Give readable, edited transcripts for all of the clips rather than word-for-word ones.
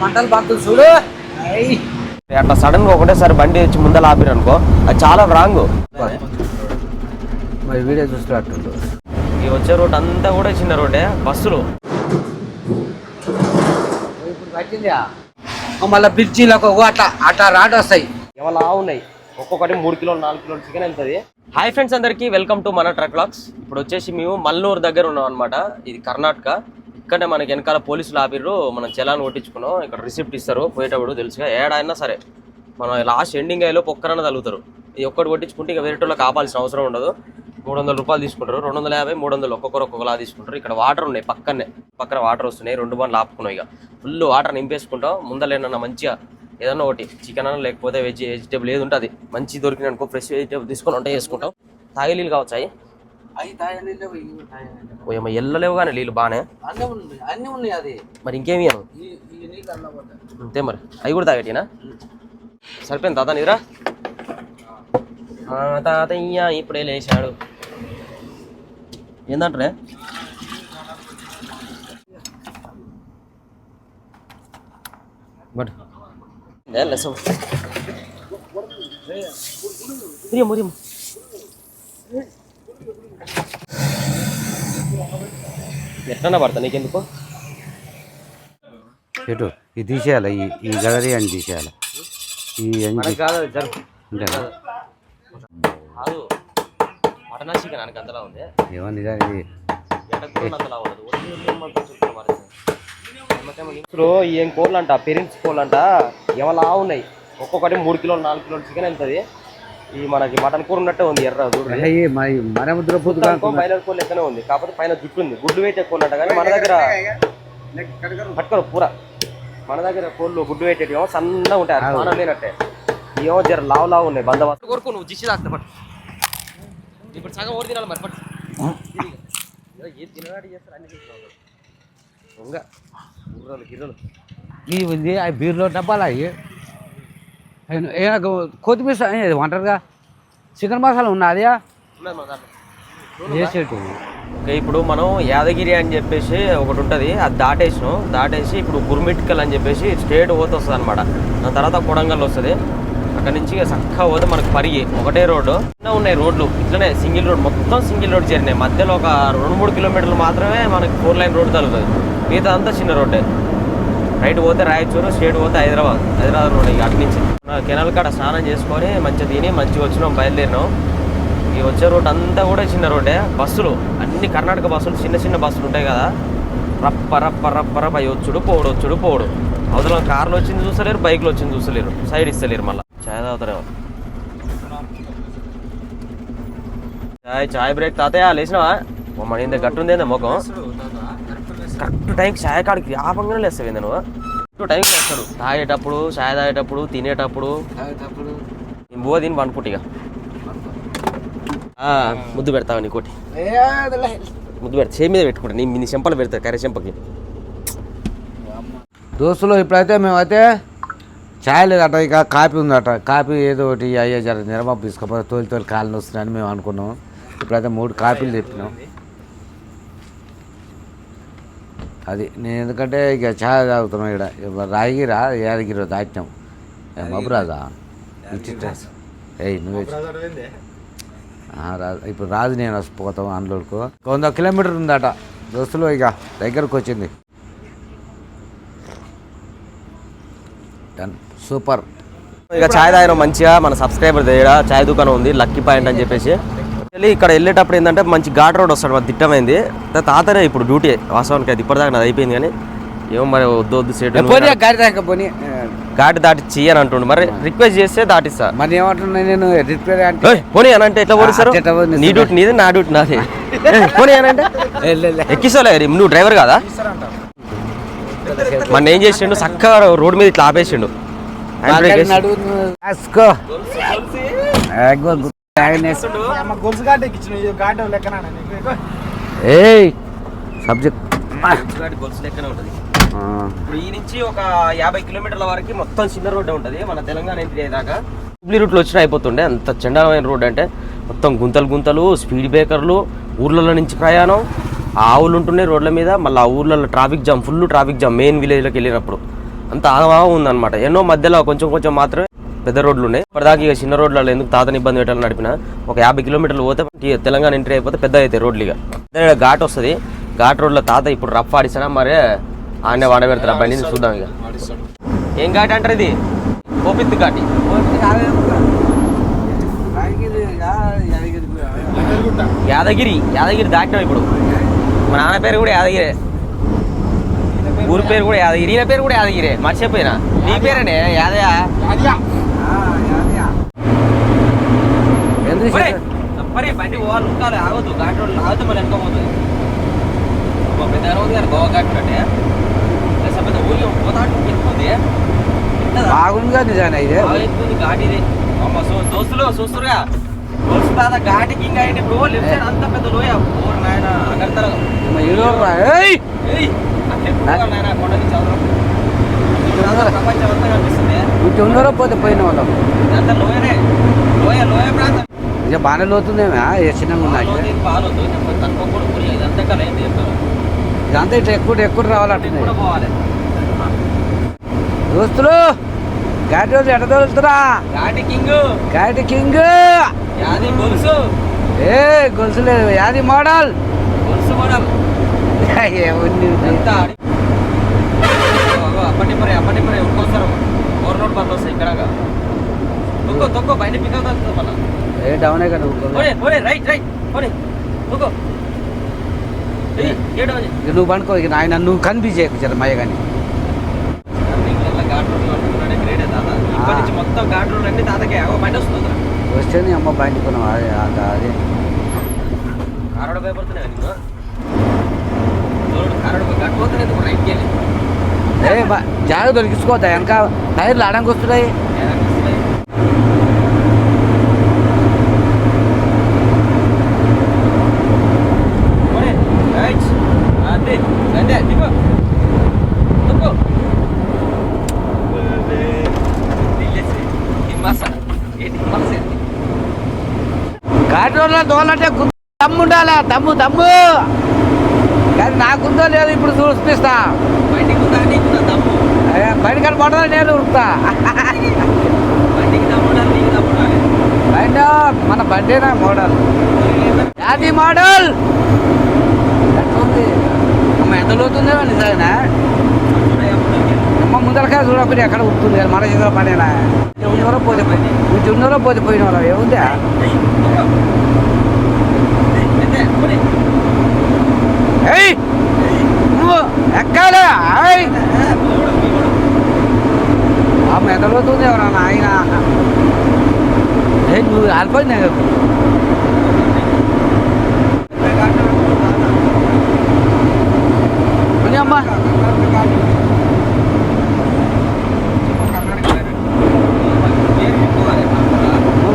మంటలు పడుతుంది చూడు. అట్లా సడన్ గా ఒకటేసారి బండి వచ్చి ముందర ఆపిరు అనుకో, అది చాలా రాంగ్. మరి వీడియో చూస్తున్నట్టు ఈ వచ్చే రోడ్ అంతా కూడా చిన్న రోడ్డే, బస్సులు ఇప్పుడు పట్టింది. మళ్ళీ బ్రిడ్జిలకు అట్లా అట్లా రాడ్ వస్తాయి, ఏమలా ఉన్నాయి. ఒక్కొక్కటి 3 కిలోలు 4 కిలోలు చికెన్ వెళ్తుంది. హాయ్ ఫ్రెండ్స్, అందరికీ వెల్కమ్ టు మన ట్రక్ వ్లాగ్స్. ఇప్పుడు వచ్చేసి మేము మల్నూరు దగ్గర ఉన్నాం అనమాట. ఇది కర్ణాటక. ఇక్కడనే మనకి వెనకాల పోలీసులు ఆపిర్రు, మనం చలాన్ కొట్టించుకున్నాం. ఇక్కడ రిసిప్ట్ ఇస్తారు పోయేటప్పుడు, తెలుసుగా ఏడైనా సరే మనం లాస్ట్ ఎండింగ్ అయ్యేలో ఒక్కరన్నా తగులుతారు. ఈ ఒక్కటి కొట్టించుకుంటే ఇక వేరేటోళ్ళకి ఆపాల్సిన అవసరం ఉండదు. 300 రూపాయలు తీసుకుంటారు, 250, 300 ఒక్కొక్కలా తీసుకుంటారు. ఇక్కడ వాటర్ ఉన్నాయి, పక్కన వాటర్ వస్తున్నాయి. 2 బండ్లు ఆపుకున్నాం. ఇక ఫుల్ వాటర్ నింపేసుకుంటాం. ముందలేనన్నా మంచిగా ఏదన్నా ఒకటి చికెన్ అన్న లేకపోతే వెజిటేబుల్ ఏది ఉంటుంది మంచి దొరికిన అనుకో, ఫ్రెష్ వెజిటేబుల్ తీసుకొని వంట చేసుకుంటాం. తాగే నీళ్ళు కావచ్చు అవి ఎల్లలేవు కానీ నీళ్ళు బాగానే అన్ని ఉన్నాయి. అది మరి ఇంకేమి అంతే, మరి అవి కూడా తాగేటినా? సరిపోయింది తాత నిద్రా. మా తాతయ్య ఇప్పుడే లేచాడు. ఏందంటే బట్ ఎట్లన్నా పడతా నీకెందుకు? చెట్టు ఇది తీసేయాలి, ఈ గదరి అని తీసేయాలి. కాదు మటన్ చికెన్ నాకు అంతలా ఉంది. ఏం కూరలు అంట, పెరిన్స్ కూరలు అంట, ఏమలా ఉన్నాయి. ఒక్కొక్కటి 3 కిలోలు 4 కిలోలు చికెన్ వెళ్తుంది. ఈ మనకి మటన్ కూర ఉన్నట్టే ఉంది, ఎర్ర మైలర్ కూర లెక్కనే ఉంది. కాకపోతే పైన జుట్టు ఉంది, గుడ్డు వెయిట్ ఎక్కువ ఉన్నట్ట. కానీ మన దగ్గర పట్టుకోరు పూర. మన దగ్గర కోళ్ళు గుడ్డు వెయిట్ ఏమో సన్నగా ఉంటాయి, మనం లేనట్టే. ఏమో జర లావు ఉన్నాయి. బందోబస్తు కొరకు నువ్వు జిసి తాకుతా పట్టు. ఇప్పుడు సగం ఓడి తినాలి మరి పట్టు. ఏది తినడానికి చేస్తారు అన్ని తీసుకున్నావు. దొంగ గుర్రాలు గిర్రలు ఇది బీర్లో డబ్బాలు అవి కొత్తిమీర వంటరుగా చికెన్ మసాలా ఉన్నది చేసేటు. ఇప్పుడు మనం యాదగిరి అని చెప్పేసి ఒకటి ఉంటుంది, అది దాటేసి ఇప్పుడు గుర్మిట్కల్ అని చెప్పేసి స్ట్రేట్ పోతే వస్తుంది అనమాట. దాని తర్వాత కొడంగల్ వస్తుంది. అక్కడ నుంచి చక్కగా పోతే మనకు పరిగి ఒకటే రోడ్డు ఉన్నాయి. రోడ్లు ఇట్లనే సింగిల్ రోడ్, మొత్తం సింగిల్ రోడ్ చేరినాయి. మధ్యలో ఒక 2-3 కిలోమీటర్లు మాత్రమే మనకి 4 లైన్ రోడ్డు తగులుతుంది. మిగతా అంతా చిన్న రోడ్డే. రైట్ పోతే రాయచూరు, స్ట్రేట్ పోతే హైదరాబాద్ రోడ్. ఇక అటు నుంచి కెనాల్ కాడ స్నానం చేసుకొని మంచిగా తిని మంచిగా వచ్చినాం, బయలుదేరినాం. ఈ వచ్చే రోడ్ అంతా కూడా చిన్న రోడ్డే. బస్సులు అన్ని కర్ణాటక బస్సులు, చిన్న బస్సులు ఉంటాయి కదా, రప్ప అవి వచ్చుడు పోడు. అవతల కార్లు వచ్చింది చూసలేరు, బైక్లు వచ్చింది చూసలేరు, సైడ్ ఇస్తలేరు. మళ్ళీ చాయ్ తాగుతారేమో. చాయ్ బ్రేక్ తాతయ్య లేచినావా? మన ఇంత గట్టుందేందా ముఖం. కరెక్ట్ టైంకి చాయ్ కాడికి ఆపంగానే లేస్తావు ఏందా నువ్వు? కరెక్ట్ టైంకి లేస్తాడు. తాగేటప్పుడు, చాయ్ తాగేటప్పుడు, తినేటప్పుడు. నేను బో తిని పండుకుంటే ఇక ముద్దు పెడతావు నీకోటి. ముద్దు పెడతా, చేయి మీద పెట్టుకుంటా. నీ చెంపలు పెడతా, కర్రీ చెంపకి. దోస్తులు ఇప్పుడైతే మేమైతే ఛాయ్ లేదట, ఇక కాఫీ ఉందట. కాఫీ ఏదో ఒకటి అయ్యే జర నిరమప్పు తీసుకోపోతే తోలి కాళ్ళు వస్తున్నాయని మేము అనుకున్నాం. ఇప్పుడైతే 3 కాఫీలు తెప్పినాం. అది నేను ఎందుకంటే ఇక ఛాయ్ తాగుతున్నాం. ఇక్కడ రాగిరా యాదగిరి దాటినాం. మబురాజా నువ్వే రాజు. ఇప్పుడు రాజు నేను వసిపోతాం అందులోకి. 100 కిలోమీటర్ ఉందట దోస్తులు. ఇక దగ్గరకు వచ్చింది. సూపర్. ఇక ఛాయ్ తాగిన మంచిగా మన సబ్స్క్రైబర్ దగ్గర ఛాయ్ దుకాణం ఉంది, లక్కీ పాయింట్ అని చెప్పేసి. ఇక్కడ వెళ్ళేటప్పుడు ఏంటంటే మంచి ఘాట్ రోడ్ వస్తాడు, మాకు దిట్టమైంది. తాతనే ఇప్పుడు డ్యూటీ వాస్తవానికి. అది ఇప్పటిదాకా నాది అయిపోయింది, కానీ ఏమో మరి వద్దు సేటు ఘాటి దాటి చెయ్యని అంటుండు. మరి రిక్వెస్ట్ చేస్తే దాటిస్తా. మరి ఏమంటున్నా నేను పోనీ అని అంటే ఎట్లా పోనిస్తారు? నీ డ్యూటీ నీది, నా డ్యూటీ నాది. పోనీ అని అంటే ఎక్కిస్తాలే. నువ్వు డ్రైవర్ కాదా? మన ఏం చేసిండు, చక్కగా రోడ్ మీద ఇట్లా ఆపేసిండు. ఇప్పుడు ఈ నుంచి ఒక 50 కిలోమీటర్ల వరకు మొత్తం చిన్న రోడ్డే ఉంటుంది. మన తెలంగాణ ఎంట్రీ అయ్యేదాకా హుబ్లీ రూట్లో వచ్చినా అయిపోతుండే. అంత చండాలమైన రోడ్ అంటే మొత్తం గుంతలు, స్పీడ్ బ్రేకర్లు, ఊర్లలో నుంచి ప్రయాణం, ఆవులు ఉంటున్నాయి రోడ్ల మీద. మళ్ళీ ఆ ఊర్లలో traffic jam, full traffic jam main విలేజ్లోకి వెళ్ళినప్పుడు. అంత ఆగమాగం ఉందన్నమాట. ఎన్నో మధ్యలో కొంచెం కొంచెం మాత్రమే పెద్ద రోడ్లు ఉన్నాయి. ఇప్పటిదాకా ఇక చిన్న రోడ్లలో ఎందుకు తాతని ఇబ్బంది పెట్టాలని నడిపిన. ఒక 50 కిలోమీటర్లు పోతే తెలంగాణ ఎంట్రీ అయిపోతే పెద్ద అవుతాయి రోడ్లు. ఇక ఘాట్ వస్తుంది. ఘాట్ రోడ్లో తాత ఇప్పుడు రఫ్ ఆడిస్తానా మరి ఆడనే వాడ పెడతారు అబ్బాయి. చూద్దాం ఇక ఏం ఘాట్ అంటారు ఇది. కోపిత్తు ఘాటి. యాదగిరి దాటినాం ఇప్పుడు. మా నాన్న పేరు కూడా యాదగిరే, ఊరి పేరు కూడా యాదగిరి, ఈయన పేరు కూడా యాదగిరే. మర్చిపోయినా నీ పేరేనే యాదయ్య. మరి బండి పోవాలి ఉండాలి, ఆగొద్దు. ఘాట్ రోడ్లు ఆగితే మళ్ళీ వెనకపోతుంది. పెద్ద ఉంది కానీ గోవా ఘాట్ అంటే పెద్ద ఊరి పోతా ఎక్కుంది. బాగుందిగా నిజానే ఇది ఎక్కుంది ఘాట్ ఇది. దోస్తులు చూస్తురుగా తాత ఘాటికి ఇంకా అయింది ఇప్పుడు. లెఫ్ట్ సైడ్ అంత పెద్ద లోయ ఊరు నాయన అగర్తల ప్రపంచం అంతా కనిపిస్తుంది. ఉన్నారో పోతే పోయిన వాళ్ళం ఇదంతా లోయనే, లోయ ప్రాంతం. ఇక బాగానే లోతుందేమో చిన్నగా ఉన్నాయి. ఇదంతా కదా ఏంటి ఇదంతా ఇట్లా ఎక్కువ రావాలంటే పోవాలి. దోస్తులు ఘాటి రోజు ఎట తోలుతురా. ఘాటి కింగ్ యాది గొలుసు. గొలుసు లేదు, యాది మోడల్. గొలుసు మోడల్ అప్పటి మరి ఒక్కోసారి 4 నోట్ బండ్లు వస్తాయి ఇక్కడ. తొక్కో బయట పికప్ అవుతుంది మళ్ళీ. డౌనే కదా రైట్ తొక్కో. నువ్వు పనుకో. ఇక నాయన నువ్వు కనిపించే చేయకు మయ్య కానీ. మొత్తం ఘాట్ రోడ్ అన్ని తాతకి బండి వస్తుంది. వస్తే నీ అమ్మ బండి కొన్నావు. అదే కారోడ భయపడుతున్నాయి నీకు. కారోడ ఘాట్ పోతున్నాయి రైట్కి వెళ్ళి. జాగ్రత్త దొరికించుకోవద్దా వెనక టైర్లు ఆడానికి వస్తున్నాయి. ఘాట్ రోడ్లో దోలంటే దమ్ము ఉండాలా. దమ్ము కానీ నాకుందో లేదు ఇప్పుడు చూపిస్తా. బండి కానీ పడదా నేను ఉరుకుతా. బండి మన బండేనా మోడల్. అది మోడల్ అమ్మ ఎంత లోతుందేమో నిజంగా. అమ్మ ముందరకాయ చూడకపోతే ఎక్కడ ఉరుకుతుంది మన చేతిలో పడేనా. ఉన్నారో పోతే పోయిన వాళ్ళు ఏముందా. ఎక్కాలే అమ్మ ఎంత లోతుంది ఎవరన్నా ఆయన. నువ్వు ఆల్పోయింది అమ్మ.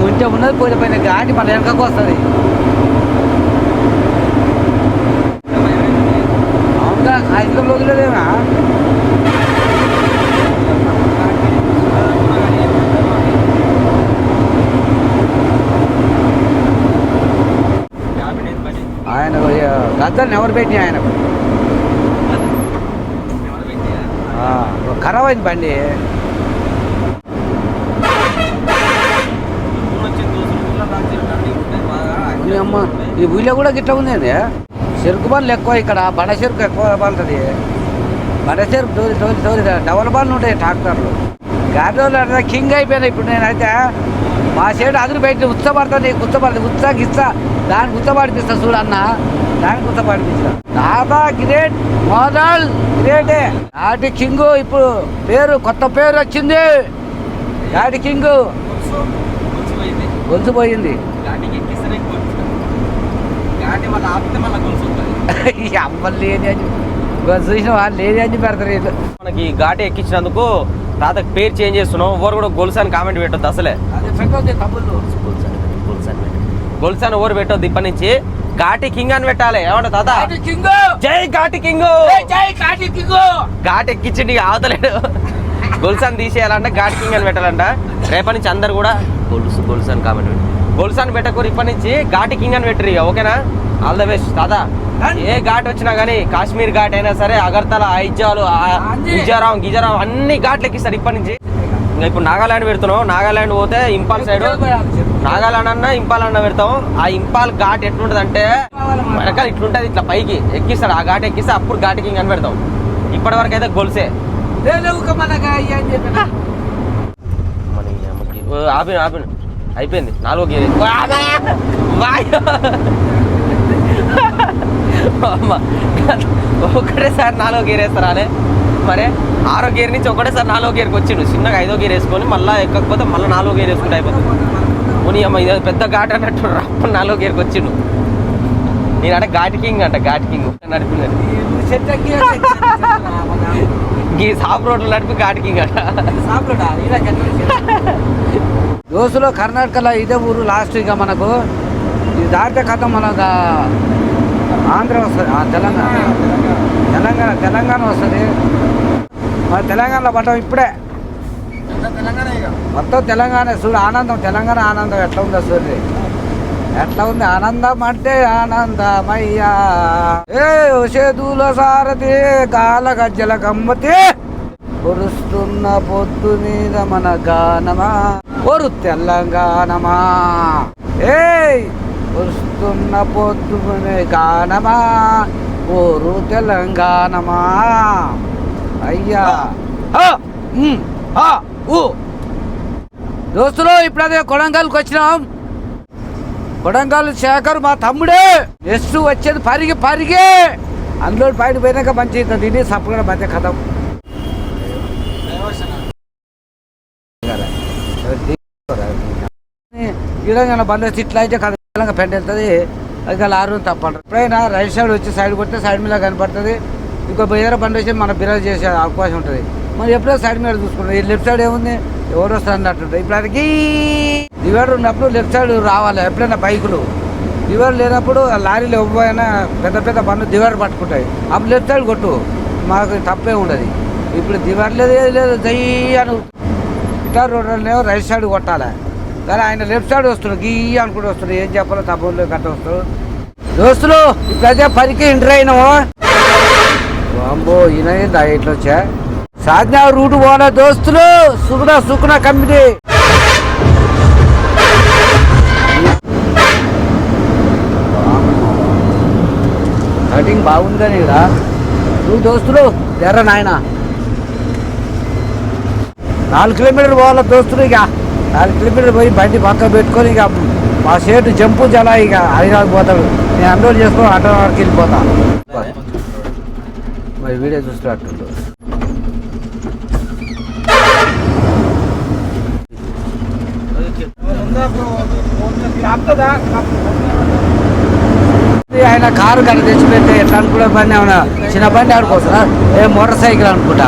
ఉంటే ఉన్నది పోతే పోయిన ఘాటి మన వెనకకు వస్తుంది. అవునుగా ఐదు రోజులేదేనా. ఆయన గద్దల్ని ఎవరు పెట్టి ఆయనకు ఖరాబ్ అయింది బండి. అమ్మ ఈ ఊళ్ళో కూడా గిట్ల ఉంది అండి. చెరుకు బండ్లు ఎక్కువ ఇక్కడ. బండ చెరుకు ఎక్కువ పడుతుంది. బండ చెరుకు తోలి డబల్ బండ్లు ఉంటాయి ట్రాక్టర్లు. ఘాట్ రోడ్లు అంటే కింగ్ అయిపోయినా ఇప్పుడు. నేనైతే మా సైడ్ అదురు బయట ఉత్సపడుతుంది. గిచ్చా దానికి ఉత్సపడిపిస్తా చూడన్న. దానికి ఉత్సపడిపిస్తా. దాదా గ్రేట్ మోడల్ గ్రేటే. ఘాటి కింగ్ ఇప్పుడు కొత్త పేరు వచ్చింది. ఘాటి కింగ్ గొలుసు పోయింది. అమ్మ లేని అని చూసిన వాళ్ళు లేని అని పెడతారు. మనకి ఘాటి ఎక్కించినందుకు తాతకి పేరు చేంజ్ చేస్తున్నాం. ఎవరు కూడా గొలుసు అని కామెంట్ పెట్టొద్దు. అసలే గొలుసు అని ఎవరు పెట్టొద్దు. ఇప్పటి నుంచి ఘాటి కింగ్ అని పెట్టాలి. ఏమంటా తాత? జై ఘాటి కింగ్. ఘాటి ఎక్కించండి అవతలేడు. గొలుసు అని తీసేయాలంటే ఘాటి కింగ్ అని పెట్టాలంట. రేపటి నుంచి అందరు కూడా గొలుసు అని కామెంట్ గొలుసు అని పెట్టకూరు. ఇప్పటి నుంచి ఘాటి కింగ్ అని పెట్టరు. ఓకేనా? ఆల్ ద బెస్ట్ తాత. ఏ ఘాట్ వచ్చినా కానీ కాశ్మీర్ ఘాట్ అయినా సరే, అగర్తల, ఐజాలు, మిజోరాం, గిజోరాం అన్ని ఘాట్లు ఎక్కిస్తారు ఇప్పటి నుంచి. ఇంకా ఇప్పుడు నాగాలాండ్ పెడుతున్నాం. నాగాలాండ్ పోతే ఇంపాల్ సైడ్ నాగాలాండ్ అన్న ఇంపాల్ అన్న పెడతాం. ఆ ఇంపాల్ ఘాట్ ఎట్లుంటది అంటే వెనకాల ఇట్లుంటది, ఇట్లా పైకి ఎక్కిస్తాడు. ఆ ఘాట్ ఎక్కిస్తే అప్పుడు ఘాట్కి ఇంక పెడతాం. ఇప్పటి వరకు అయితే గొలుసే. ఆపిన ఆపిన అయిపోయింది 4వ గేర్. ఒకటేసారి 4వ గేర్ వేస్తారా అనే మరే 6వ గేర్ నుంచి ఒకటేసారి 4వ గేర్కి వచ్చిండు. చిన్నగా 5వ గేర్ వేసుకొని మళ్ళీ ఎక్కకపోతే మళ్ళీ 4వ గేర్ వేసుకుంటే అయిపోతుంది. పోనీ అమ్మ ఇది పెద్ద ఘాట్ అన్నట్టు 4వ గేర్కి వచ్చిండు. నేను అంటే ఘాట్ కింగ్ నడిపినాను. ఈ సాఫ్ రోడ్లు నడిపి ఘాట్ కింగ్ అంట. దోస్తులో కర్ణాటకలో ఇదే ఊరు లాస్ట్. ఇక మనకు ఇది దాటితే కథ మనకు ఆంధ్ర వస్తుంది, తెలంగాణ వస్తుంది. మన తెలంగాణలో పడ్డాం ఇప్పుడే. మొత్తం తెలంగాణ చూడు. ఆనందం, తెలంగాణ ఆనందం ఎట్లా ఉందో చూడండి. ఎట్లా ఉంది ఆనందం అంటే ఆనందమయ్యా. ఏ సేతుల సారథి గాల గజ్జల గమ్మతి, పొరుస్తున్న పొద్దు మీద మన గానమా ఒరు తెలంగాణమా. ఏ పొరుస్తున్న పొద్దు గానమా ఓరు తెలంగాణమా. అయ్యా దోస్తులు ఇప్పుడు అదే కొడంగల్కి వచ్చినాం. కొడంగల్ శేఖర్ మా తమ్ముడే. నెక్స్ట్ వచ్చేది పరిగే అందులో బయట పోయినాక మంచి తిని సప్పుగా మధ్య కథ. ఈడంగా బండి వచ్చి ఇట్లా అయితే కథ పెంట వెళ్తుంది. అది లారీ తప్పండి. ఎప్పుడైనా రైట్ సైడ్ వచ్చి సైడ్ కొడితే సైడ్ మీద కనపడుతుంది. ఇంకో వేరే బండి వచ్చి మనం బిరాజ్ చేసే అవకాశం ఉంటుంది. మనం ఎప్పుడో సైడ్ మీద చూసుకుంటాం. ఈ లెఫ్ట్ సైడ్ ఏముంది, ఎవరు వస్తారు అన్నట్టుంటుంది. ఇప్పుడు అడిగి డివైడర్ ఉన్నప్పుడు లెఫ్ట్ సైడ్ రావాలి. ఎప్పుడైనా బైకులు డివైడర్ లేనప్పుడు లారీలు ఇవ్వబోయినా పెద్ద పెద్ద బండ్లు డివైడర్ పట్టుకుంటాయి. అప్పుడు లెఫ్ట్ సైడ్ కొట్టు, మాకు తప్పే ఉండదు. ఇప్పుడు డివైడర్ లేదు దయ్యాను ఇట్లా రోడ్లనేమో రైట్ సైడ్ కొట్టాలి. కానీ ఆయన లెఫ్ట్ సైడ్ వస్తున్నాడు, గీ అనుకుంటూ వస్తున్నాడు. ఏం చెప్పాలో తప్పలేదు కట్ట వస్తాడు. దోస్తులు ఇప్పుడైతే పనికి ఎంటర్ అయినాము. బాంబో ఈయన ఇట్లా వచ్చా సాధన రూట్ పోనా దోస్తులు. సుకునా కంపెనీ కటింగ్ బాగుంది. కానీ ఇక్కడ నువ్వు దోస్తులు ఎర్ర నాయన 4 కిలోమీటర్లు పోవాలా దోస్తులు. ఇక 4 కిలోమీటర్లు పోయి బండి పక్క పెట్టుకొని ఇక మా షేటు జంపు జల ఇక హైదరాబాద్ పోతాడు. నేను అన్రోల్ చేసుకొని ఆటో వరకు వెళ్ళిపోతా. మరి వీడియో చూస్తున్నట్టు ఆయన కారు కట్ట తెచ్చిపెడితే ఎట్లా అనుకుంటా బండి ఏమన్నా చిన్న బండి ఆడుకోవచ్చా, ఏ మోటార్ సైకిల్ అనుకుంటా.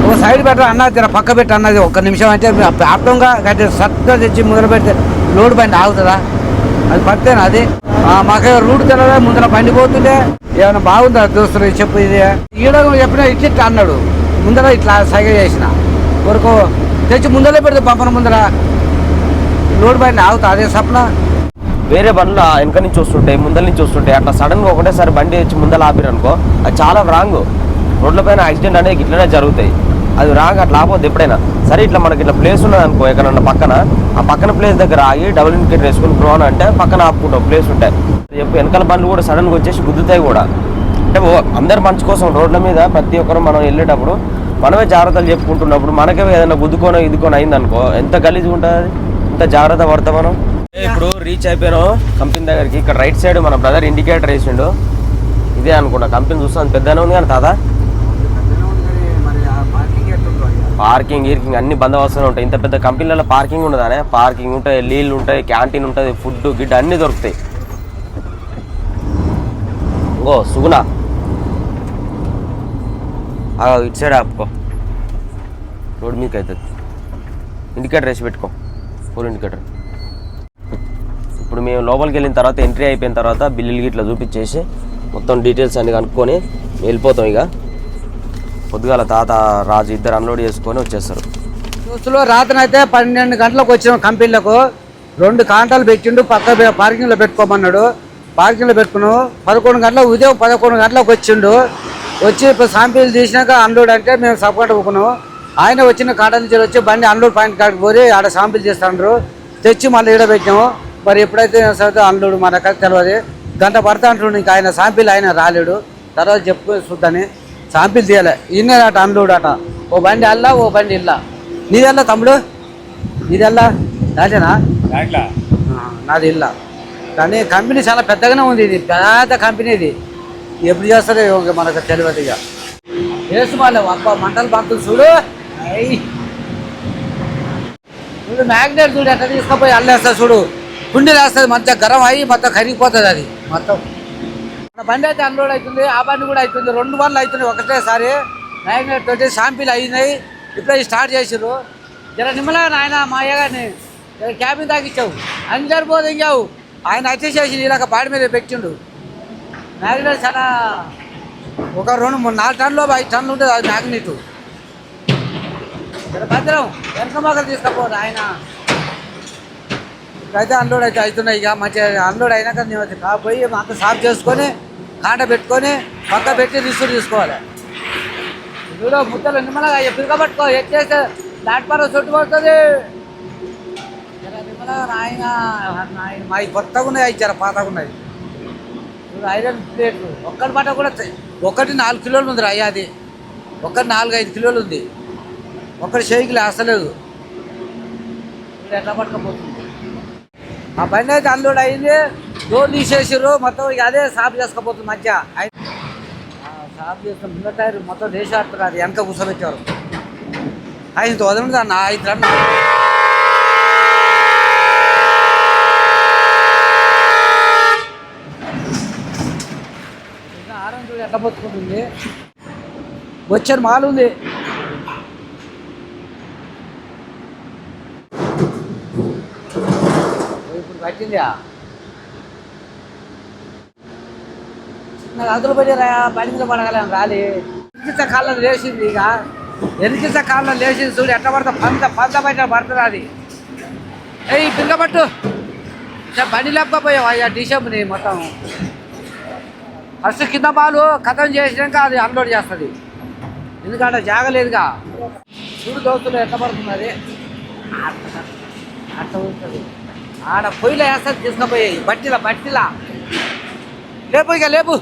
ఓ సైడ్ పెట్ట అన్నది పక్క పెట్టి అన్నది 1 నిమిషం అంటే ఆప్తంగా కట్టి సత్తా తెచ్చి మొదలు పెడితే లోడ్ బండి ఆగుతుందా? అది పడితేనా అది? మాకు రూట్ తెలదా, ముందర బండి పోతుండే. ఏమైనా బాగుందా దోస్తులు చెప్పు. ఇది ఈడ చెప్పినా ఇట్లా అన్నాడు. ముందర ఇట్లా సైకిల్ చేసిన వరకు తెచ్చి ముందరే పెడితే పంపన ముందర లోడ్ బండి ఆగుతా. అదే సప్న. వేరే బండ్లు వెనక నుంచి వస్తుంటాయి, ముందర నుంచి వస్తుంటాయి. అట్లా సడన్గా ఒకటేసారి బండి వచ్చి ముందర ఆపిరనుకో, అది చాలా రాంగ్. రోడ్లపైన యాక్సిడెంట్ అనేది ఇట్లనే జరుగుతాయి. అది రాంగ్. అట్లా ఆపోద్ది ఎప్పుడైనా సరే. ఇట్లా మనకి ఇట్లా ప్లేస్ ఉన్నది అనుకో, ఎక్కడన్నా పక్కన, ఆ పక్కన ప్లేస్ దగ్గర ఆగి డబుల్ ఇండికేటర్ వేసుకుని ప్రోన్ అంటే పక్కన ఆపుకుంటాం, ప్లేస్ ఉంటాయి. వెనకాల బండ్లు కూడా సడన్గా వచ్చేసి గుద్దుతాయి కూడా. అంటే అందరి మంచి కోసం రోడ్ల మీద ప్రతి ఒక్కరు మనం వెళ్ళేటప్పుడు మనమే జాగ్రత్తలు చెప్పుకుంటున్నప్పుడు మనకే ఏదైనా గుద్దుకోనో ఇదికోనో అయిందనుకో ఎంత గలీజ్గా ఉంటుంది. ఇంత జాగ్రత్త పడతాం మనం. ఇప్పుడు రీచ్ అయిపోయాను కంపెనీ దగ్గరికి. ఇక్కడ రైట్ సైడ్ మన బ్రదర్ ఇండికేటర్ వేసిండు. ఇదే అనుకున్నా కంపెనీ చూస్తాను, పెద్దనే ఉంది కానీ తాదా పార్కింగ్ గీర్కింగ్ అన్ని బందోబస్తులు ఉంటాయి. ఇంత పెద్ద కంపెనీలలో పార్కింగ్ ఉండదానే? పార్కింగ్ ఉంటాయి, నీళ్ళు ఉంటాయి, క్యాంటీన్ ఉంటుంది, ఫుడ్ గిడ్డ అన్నీ దొరుకుతాయి. ఓ సుగుణ ఇటు సైడ్ ఆపుకో, రోడ్ మీకు అవుతుంది. ఇండికేటర్ వేసి పెట్టుకో, ఫుల్ ఇండికేటర్. ఇప్పుడు మేము లోపలికి వెళ్ళిన తర్వాత ఎంట్రీ అయిపోయిన తర్వాత బిల్లులు గిట్లా చూపించేసి మొత్తం డీటెయిల్స్ అన్ని కనుక్కొని వెళ్ళిపోతాం. ఇక పొద్దుగాల తాత రాజు ఇద్దరు అన్లోడ్ చేసుకొని వచ్చేస్తారు. దోస్తులు రాత్రి అయితే 12 గంటలకు వచ్చిన కంపెనీలకు 2 కాంటాలు పెట్టిండు. పక్క పార్కింగ్లో పెట్టుకోమన్నాడు. పార్కింగ్లో పెట్టుకున్నాం. 11 గంటలకు ఉదయం 11 గంటలకు వచ్చిండు. వచ్చి ఇప్పుడు శాంపిల్ తీసినాక అన్లోడ్ అంటే మేము సపోర్ట్ ఊకున్నాం. ఆయన వచ్చిన కాడ నుంచి వచ్చి బండి అన్లోడ్ పాయింట్ కాడికి పోయి ఆడ శాంపిల్ చేస్తాండ్రు. తెచ్చి మళ్ళీ ఈడ పెట్టినాము. మరి ఎప్పుడైతే అన్లోడ్ మనకైతే తెలియదు. గంట పడతా అంటుండు. ఇంకా ఆయన శాంపిల్ ఆయన రాలేడు. తర్వాత చెప్పుకొని చూద్దాని శాంపిల్ తీయాలి. ఇన్నేదట అన్లోడ్ అట. ఓ బండి అల్లా ఓ బండి ఇల్లా. నీదెల్లా తమ్ముడు? నీదెల్లా దాటేనా? నాది ఇల్లా. కానీ కంపెనీ చాలా పెద్దగానే ఉంది. ఇది పెద్ద కంపెనీ. ఇది ఎప్పుడు చేస్తారో మనకు తెలియదు. ఇక వేసు వాళ్ళ అబ్బా మంటలు పంతులు చూడు. చూడు మ్యాగ్నెట్ చూడు ఎట్లా తీసుకుపోయి అల్లేస్తుంది చూడు. కుండి వేస్తుంది మంచిగా గరం అయ్యి మొత్తం కరిగిపోతుంది. అది మొత్తం మన బండి అయితే అన్లోడ్ అవుతుంది. ఆ బండి కూడా అవుతుంది. 2 బండ్లు అవుతున్నాయి ఒకటేసారి. మ్యాగ్నెట్ తోటి షాంపీలు అయినాయి. ఇప్పుడే స్టార్ట్ చేసిర్రు. జర నిమ్మలా ఆయన మా అయ్యగారిని క్యాబిన్ తాగిచ్చావు అని సరిపోదు. ఇంకావు ఆయన వచ్చేసేసి ఇలాగ పాడి మీద పెట్టిండు. మ్యాగ్నెట్ చాలా ఒక 2-4 టన్నులు 5 టన్నులు ఉంటుంది అది మ్యాగ్నెట్. భద్రం వెనక మొక్కలు తీసుకపోదు ఆయన. ఇప్పుడైతే అన్లోడ్ అయితే అవుతున్నాయి. ఇక మంచిగా అన్లోడ్ అయినాక నేను పోయి అంత సాఫ్ చేసుకొని కాంట పెట్టుకొని పక్క పెట్టి రిసీవ్ తీసుకోవాలి. చూడ ముద్దలు నిమ్మలగా పిరక పట్టుకో. ఎక్కేస్తే ప్లాట్ఫారం చుట్టుపడుతుంది. నిమ్మలగా నాయన మా కొత్తగా ఉన్నాయి. ఇచ్చారు పాతగా ఉన్నాయి. ఐరన్ ప్లేట్లు ఒక్కటి పట్ట కూడా ఒకటి 4 కిలోలు ఉంది అయ్యా. అది ఒకటి 4-5 కిలోలు ఉంది. ఒకటి షేకిలు వేస్తలేదు. ఎట్లా పట్టుకపోతుంది. ఆ బండి అయితే అన్లోడ్ అయింది. డోర్ తీసేసారు మొత్తం. ఇక అదే సాఫ్ చేసుకపోతుంది. మధ్య సాఫ్ చేసుకుని ముందు టైర్ మొత్తం వేసేస్తారు. అది వెనక కూర్చోబెట్టారు. ఆయన వదలండి అన్న 5 రన్. ఎట్లా పొత్తుకుంటుంది. వచ్చారు మాలు ఉంది. ఇప్పుడు పట్టిందా నాకు అందులో పడి బండి మీద పడగలను రాలి. ఎనికించ కాళ్ళని లేచింది. ఇక ఎనికించ కాళ్ళని లేచింది చూడు ఎట్లా పడతా పంత బయట పడుతుంది. అది ఏ పిల్ల పట్టు బండి లేకపోయావు అయ్యా. డిసెంబర్ని మొత్తం ఫస్ట్ కింద బాలు కథం చేసినాక అది అన్లోడ్ చేస్తుంది. ఎందుకంటే జాగలేదుగా. చూడు దోస్తులు ఎట్లా పడుతున్నది. అట్లా ఉంటుంది. ఆడ పొయ్యిలో వేస్తుంది తీసుకుపోయాయి. బట్టిలా లేపు. ఇక లేపు.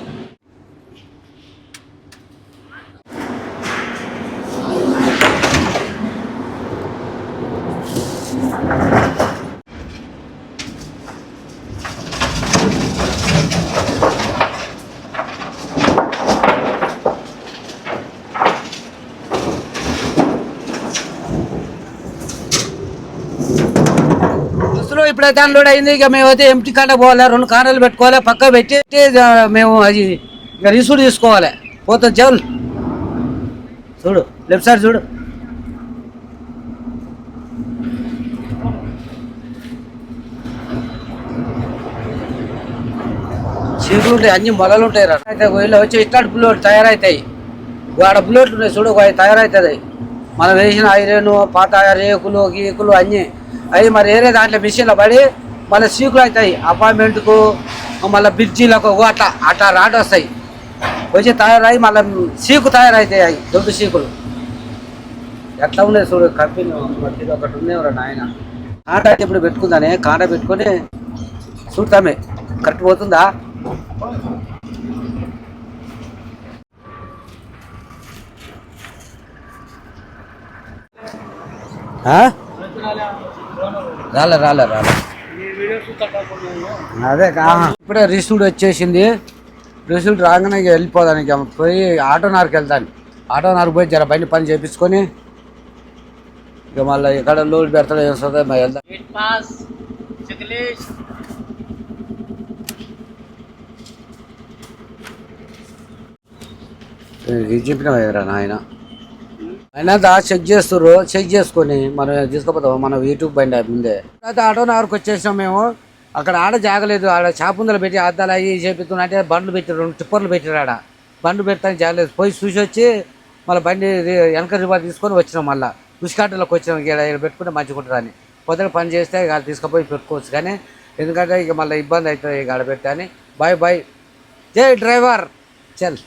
ఇప్పుడైతే అన్లోడ్ అయింది. ఇక మేమైతే ఎంటీ కాడ పోవాలి. 2 కార్లు పెట్టుకోవాలి. పక్క పెట్టి మేము అది ఇక రిసీవ్ తీసుకోవాలి. పోతుంది చెవులు చూడు. లెఫ్ట్ సైడ్ చూడు. చీకులు ఉంటాయి. అన్ని మొలలు ఉంటాయి. అయితే వీళ్ళు వచ్చి ఇట్లాంటి బుల్లెట్ తయారవుతాయి. ఆడ బుల్లెట్లు ఉన్నాయి చూడు. తయారవుతుంది. మనం వేసిన ఐరన్ పాత రేకులు గీకులు అన్నీ అవి మరి వేరే దాంట్లో మిషన్లో పడి మళ్ళీ సీకులు అవుతాయి. అపార్ట్మెంట్కు మళ్ళీ బ్రిడ్జీలకు అట్లా రాడ్ వస్తాయి. వచ్చి తయారై మళ్ళీ సీకు తయారవుతాయి. అవి దొడ్డు సీకులు ఎట్లా ఉన్నాయి చూడు. కంపెనీ ఒకటి ఉండేవారు ఆయన. కాంట అయితే ఇప్పుడు పెట్టుకుందానే. కాంట పెట్టుకొని చూడతామే కరెక్ట్ పోతుందా. రాలే అదే ఇప్పుడే రిసీవ్డ్ వచ్చేసింది. రిసీవ్డ్ రాగానే వెళ్ళిపోదానికి పోయి ఆటోనార్కి వెళ్తాను. ఆటోనార్కి పోయి జర బండి పని చేయించుకొని ఇక మళ్ళీ ఎక్కడ లోడ్ పెడతాడో వేస్తుందో మరి వెళ్దాం. చెప్పిన నాయన అయినా చెక్ చేస్తారు. చెక్ చేసుకొని మనం తీసుకుపోతాం. మనం యూట్యూబ్ బండి ముందే అయితే ఆటో నగర్కి వచ్చేసాం మేము. అక్కడ ఆడ జాగలేదు. ఆడ చాపుందలు పెట్టి అద్దాలు అవి చేపిస్తున్నా అంటే బండ్లు పెట్టి 2 టిప్పర్లు పెట్టారు. ఆడ బండ్లు పెడతానికి జాగలేదు. పోయి చూసి వచ్చి మళ్ళీ బండి వెనక రూపాయలు తీసుకొని వచ్చినాం. మళ్ళీ ఉసికాటలోకి వచ్చినాం. ఇక్కడ పెట్టుకుంటే మంచిగా ఉంటుందని పొద్దున పని చేస్తే ఇక తీసుకుపోయి పెట్టుకోవచ్చు. కానీ ఎందుకంటే ఇక మళ్ళీ ఇబ్బంది అవుతుంది ఇక ఆడ పెట్టని బాయ్ బాయ్. జై డ్రైవర్ చల్.